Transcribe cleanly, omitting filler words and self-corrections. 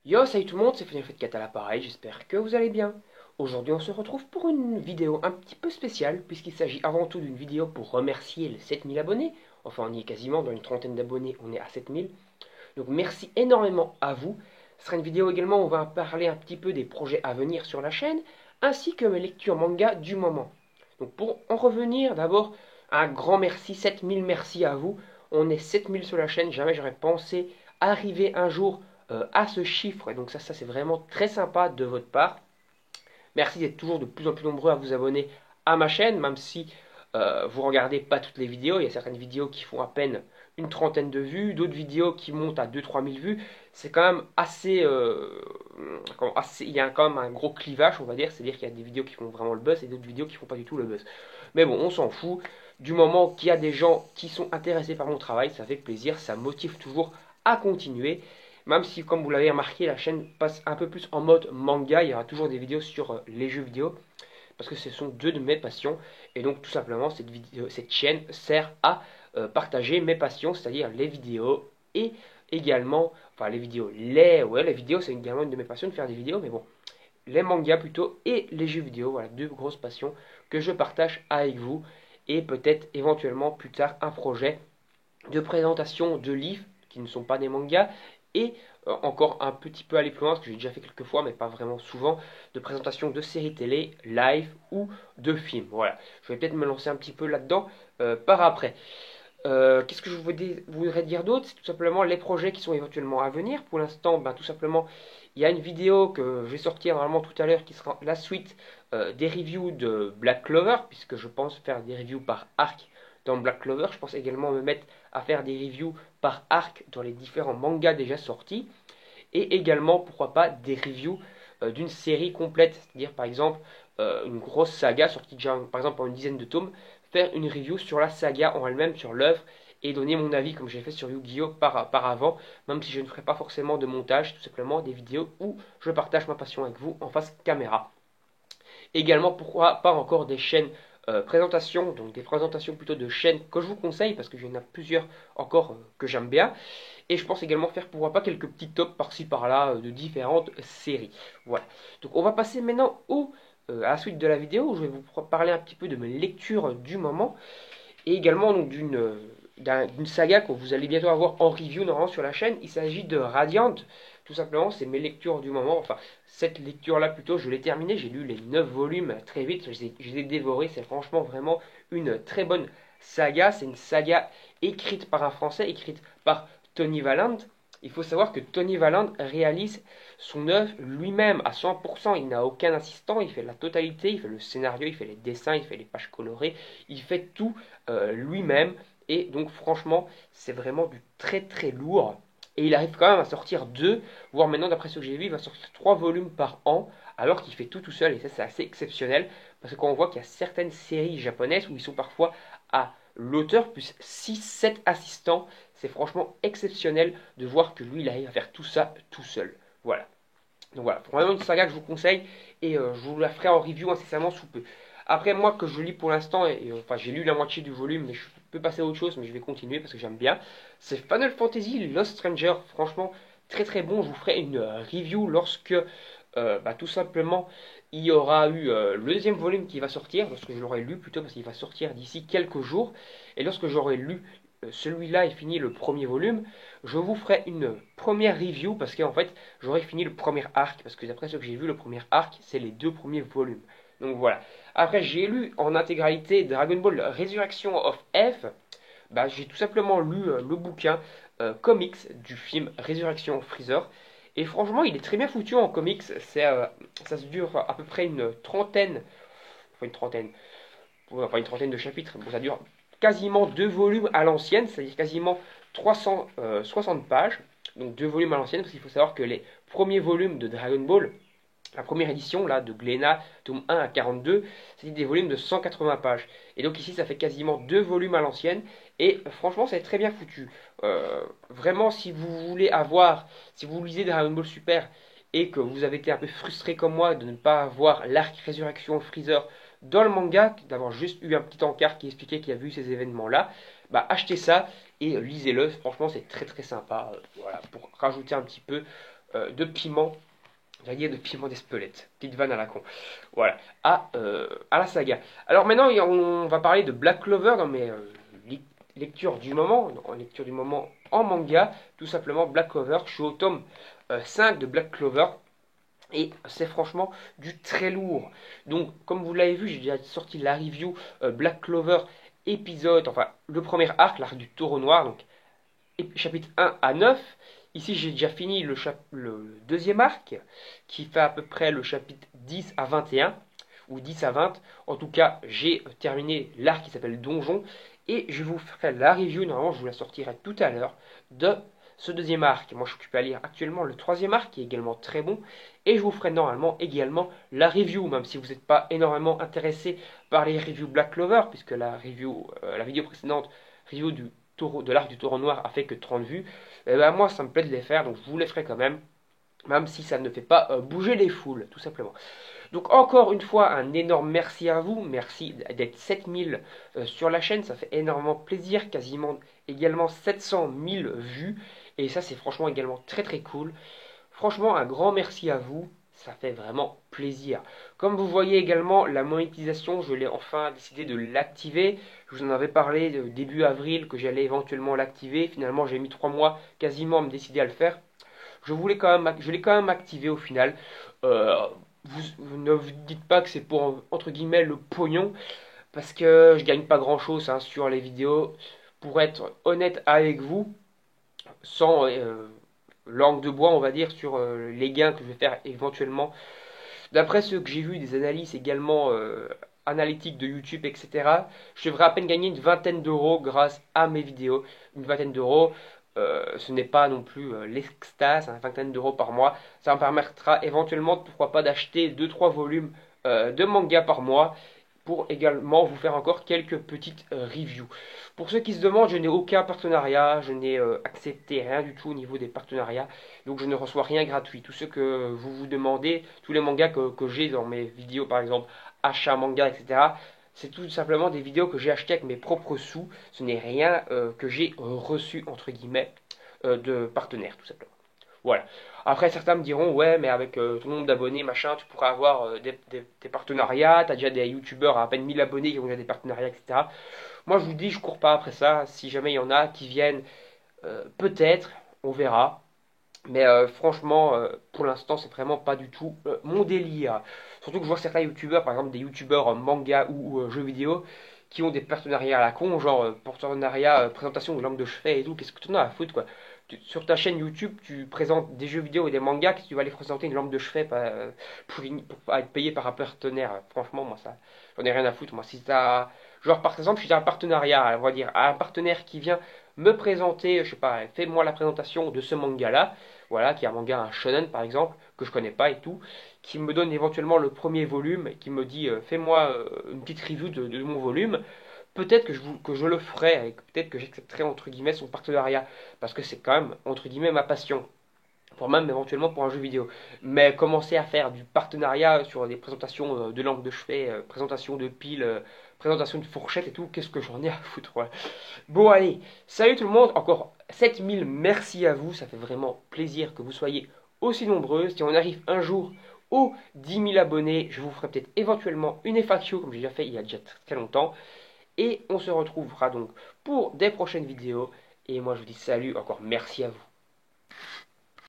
Yo, salut tout le monde, c'est Final Fight 4 à l'appareil, j'espère que vous allez bien. Aujourd'hui, on se retrouve pour une vidéo un petit peu spéciale, puisqu'il s'agit avant tout d'une vidéo pour remercier les 7000 abonnés. Enfin, on y est quasiment, dans une trentaine d'abonnés, on est à 7000. Donc merci énormément à vous. Ce sera une vidéo également où on va parler un petit peu des projets à venir sur la chaîne, ainsi que mes lectures manga du moment. Donc pour en revenir, d'abord, un grand merci, 7000 merci à vous. On est 7000 sur la chaîne, jamais j'aurais pensé arriver un jour à ce chiffre. Et donc ça c'est vraiment très sympa de votre part. Merci d'être toujours de plus en plus nombreux à vous abonner à ma chaîne, même si vous regardez pas toutes les vidéos. Il y a certaines vidéos qui font à peine une trentaine de vues, d'autres vidéos qui montent à 2-3 000 vues. C'est quand même assez, il y a quand même un gros clivage, on va dire. C'est-à-dire qu'il y a des vidéos qui font vraiment le buzz et d'autres vidéos qui font pas du tout le buzz. Mais bon, on s'en fout. Du moment qu'il y a des gens qui sont intéressés par mon travail, ça fait plaisir, ça motive toujours à continuer. Même si, comme vous l'avez remarqué, la chaîne passe un peu plus en mode manga, il y aura toujours des vidéos sur les jeux vidéo, parce que ce sont deux de mes passions. Et donc, tout simplement, cette chaîne sert à partager mes passions, c'est-à-dire les vidéos et également, enfin les vidéos, c'est également une de mes passions de faire des vidéos, mais bon, les mangas plutôt et les jeux vidéo, voilà, deux grosses passions que je partage avec vous. Et peut-être éventuellement plus tard un projet de présentation de livres qui ne sont pas des mangas et encore un petit peu aller plus loin, ce que j'ai déjà fait quelques fois, mais pas vraiment souvent, de présentation de séries télé, live ou de films. Voilà, je vais peut-être me lancer un petit peu là-dedans par après. Qu'est-ce que je voudrais dire d'autre? C'est tout simplement les projets qui sont éventuellement à venir. Pour l'instant, ben, tout simplement, il y a une vidéo que je vais sortir normalement tout à l'heure qui sera la suite des reviews de Black Clover, puisque je pense faire des reviews par arc dans Black Clover. Je pense également me mettre à faire des reviews par arc dans les différents mangas déjà sortis. Et également, pourquoi pas, des reviews d'une série complète. C'est-à-dire, par exemple, une grosse saga sortie déjà, par exemple, en une dizaine de tomes. Faire une review sur la saga en elle-même, sur l'œuvre, et donner mon avis, comme j'ai fait sur Yu-Gi-Oh! Par avant, même si je ne ferai pas forcément de montage, tout simplement des vidéos où je partage ma passion avec vous en face caméra. Également, pourquoi pas encore des chaînes présentations, donc des présentations plutôt de chaînes que je vous conseille, parce que j'en ai plusieurs encore que j'aime bien. Et je pense également faire, pourquoi pas, quelques petits tops par-ci par-là de différentes séries. Voilà. Donc on va passer maintenant à la suite de la vidéo, où je vais vous parler un petit peu de mes lectures du moment, et également donc d'une saga que vous allez bientôt avoir en review normalement sur la chaîne. Il s'agit de Radiant. Tout simplement, c'est mes lectures du moment. Enfin, cette lecture-là plutôt, je l'ai terminée. J'ai lu les 9 volumes très vite. Je les ai dévorés. C'est franchement vraiment une très bonne saga. C'est une saga écrite par un Français, écrite par Tony Valland. Il faut savoir que Tony Valland réalise son œuvre lui-même à 100%. Il n'a aucun assistant. Il fait la totalité. Il fait le scénario, il fait les dessins, il fait les pages colorées. Il fait tout lui-même. Et donc, franchement, c'est vraiment du très très lourd. Et il arrive quand même à sortir deux, voire maintenant, d'après ce que j'ai vu, il va sortir trois volumes par an, alors qu'il fait tout seul. Et ça, c'est assez exceptionnel. Parce que quand on voit qu'il y a certaines séries japonaises où ils sont parfois à l'auteur plus 6-7 assistants, c'est franchement exceptionnel de voir que lui, il arrive à faire tout ça tout seul. Voilà. Donc voilà, vraiment une saga que je vous conseille et je vous la ferai en review incessamment sous peu. Après, moi, que je lis pour l'instant, enfin, j'ai lu la moitié du volume, mais je peux passer à autre chose, mais je vais continuer parce que j'aime bien. C'est Final Fantasy Lost Stranger, franchement, très très bon. Je vous ferai une review lorsque, tout simplement, il y aura eu le deuxième volume qui va sortir, lorsque je l'aurai lu plutôt, parce qu'il va sortir d'ici quelques jours. Et lorsque j'aurai lu celui-là et fini le premier volume, je vous ferai une première review parce qu'en fait, j'aurai fini le premier arc. Parce que d'après ce que j'ai vu, le premier arc, c'est les deux premiers volumes. Donc voilà. Après, j'ai lu en intégralité Dragon Ball Resurrection of F. Bah, j'ai tout simplement lu le bouquin comics du film Résurrection Freezer. Et franchement, il est très bien foutu en comics. Ça se dure à peu près une trentaine, enfin une trentaine de chapitres. Bon, ça dure quasiment deux volumes à l'ancienne, c'est-à-dire quasiment 360 pages. Donc deux volumes à l'ancienne, parce qu'il faut savoir que les premiers volumes de Dragon Ball, la première édition là, de Glénat, tome 1 à 42, c'était des volumes de 180 pages. Et donc ici, ça fait quasiment deux volumes à l'ancienne. Et franchement, c'est très bien foutu. Vraiment, si vous voulez avoir, si vous lisez Dragon Ball Super et que vous avez été un peu frustré comme moi de ne pas avoir l'arc Résurrection Freezer dans le manga, d'avoir juste eu un petit encart qui expliquait qu'il y a eu ces événements-là, bah achetez ça et lisez-le. Franchement, c'est très très sympa. Voilà, pour rajouter un petit peu de piment. J'allais dire de piment d'Espelette, petite vanne à la con. Voilà, à la saga. Alors maintenant, on va parler de Black Clover dans mes lectures du moment, en lecture du moment en manga, tout simplement Black Clover. Je suis au tome 5 de Black Clover. Et c'est franchement du très lourd. Donc, comme vous l'avez vu, j'ai déjà sorti la review Black Clover épisode, enfin le premier arc, l'arc du taureau noir, donc chapitre 1 à 9. Ici, j'ai déjà fini le deuxième arc, qui fait à peu près le chapitre 10 à 21, ou 10 à 20. En tout cas, j'ai terminé l'arc qui s'appelle Donjon, et je vous ferai la review, normalement je vous la sortirai tout à l'heure, de ce deuxième arc. Moi, je suis occupé à lire actuellement le troisième arc, qui est également très bon, et je vous ferai normalement également la review, même si vous n'êtes pas énormément intéressé par les reviews Black Clover, puisque la vidéo précédente, review de l'arc du taureau noir, a fait que 30 vues. Et ben moi, ça me plaît de les faire, donc je vous les ferai quand même si ça ne fait pas bouger les foules, tout simplement. Donc encore une fois, un énorme merci à vous, merci d'être 7000 sur la chaîne, ça fait énormément plaisir, quasiment également 700 000 vues, et ça c'est franchement également très très cool. Franchement, un grand merci à vous, ça fait vraiment plaisir. Comme vous voyez également, la monétisation, je l'ai enfin décidé de l'activer. Je vous en avais parlé début avril que j'allais éventuellement l'activer. Finalement, j'ai mis 3 mois quasiment à me décider à le faire. Je l'ai quand même activé au final. Vous ne vous dites pas que c'est pour, entre guillemets, le pognon, parce que je gagne pas grand chose sur les vidéos. Pour être honnête avec vous, sans langue de bois, on va dire, sur les gains que je vais faire éventuellement. D'après ce que j'ai vu, des analyses également analytiques de YouTube, etc., je devrais à peine gagner une vingtaine d'euros grâce à mes vidéos. Une vingtaine d'euros, ce n'est pas non plus l'extase, une vingtaine d'euros par mois. Ça me permettra éventuellement, pourquoi pas, d'acheter 2-3 volumes de manga par mois, pour également vous faire encore quelques petites reviews. Pour ceux qui se demandent, je n'ai aucun partenariat, je n'ai accepté rien du tout au niveau des partenariats, donc je ne reçois rien gratuit. Tout ce que vous vous demandez, tous les mangas que j'ai dans mes vidéos, par exemple, achat manga, etc., c'est tout simplement des vidéos que j'ai achetées avec mes propres sous. Ce n'est rien que j'ai reçu, entre guillemets, de partenaires, tout simplement. Voilà. Après, certains me diront, ouais, mais avec ton nombre d'abonnés, machin, tu pourras avoir des partenariats. Tu as déjà des youtubeurs à peine 1000 abonnés qui ont déjà des partenariats, etc. Moi, je vous dis, je cours pas après ça. Si jamais il y en a qui viennent, peut-être, on verra. Mais franchement, pour l'instant, c'est vraiment pas du tout mon délire. Surtout que je vois certains youtubeurs, par exemple des youtubeurs manga ou jeux vidéo, qui ont des partenariats à la con, genre partenariat, présentation de langue de chevet et tout. Qu'est-ce que tu en as à foutre, quoi? Sur ta chaîne YouTube, tu présentes des jeux vidéo et des mangas, que tu vas aller présenter une lampe de chevet pour être payé par un partenaire. Franchement, moi, ça, j'en ai rien à foutre. Moi, si t'as, genre, par exemple, si j'ai un partenariat, on va dire, un partenaire qui vient me présenter, je sais pas, fais-moi la présentation de ce manga-là, voilà, qui est un manga, un shonen par exemple, que je connais pas et tout, qui me donne éventuellement le premier volume, et qui me dit, fais-moi une petite review de mon volume. Peut-être que je le ferai, et peut-être que j'accepterai entre guillemets son partenariat, parce que c'est quand même entre guillemets ma passion, pour même éventuellement pour un jeu vidéo. Mais commencer à faire du partenariat sur des présentations de langue de chevet, présentation de piles, présentation de fourchettes et tout, qu'est-ce que j'en ai à foutre, ouais. Bon allez, salut tout le monde, encore 7000 merci à vous, ça fait vraiment plaisir que vous soyez aussi nombreux. Si on arrive un jour aux 10 000 abonnés, je vous ferai peut-être éventuellement une FAQ, comme j'ai déjà fait il y a déjà très longtemps. Et on se retrouvera donc pour des prochaines vidéos. Et moi je vous dis salut, encore merci à vous.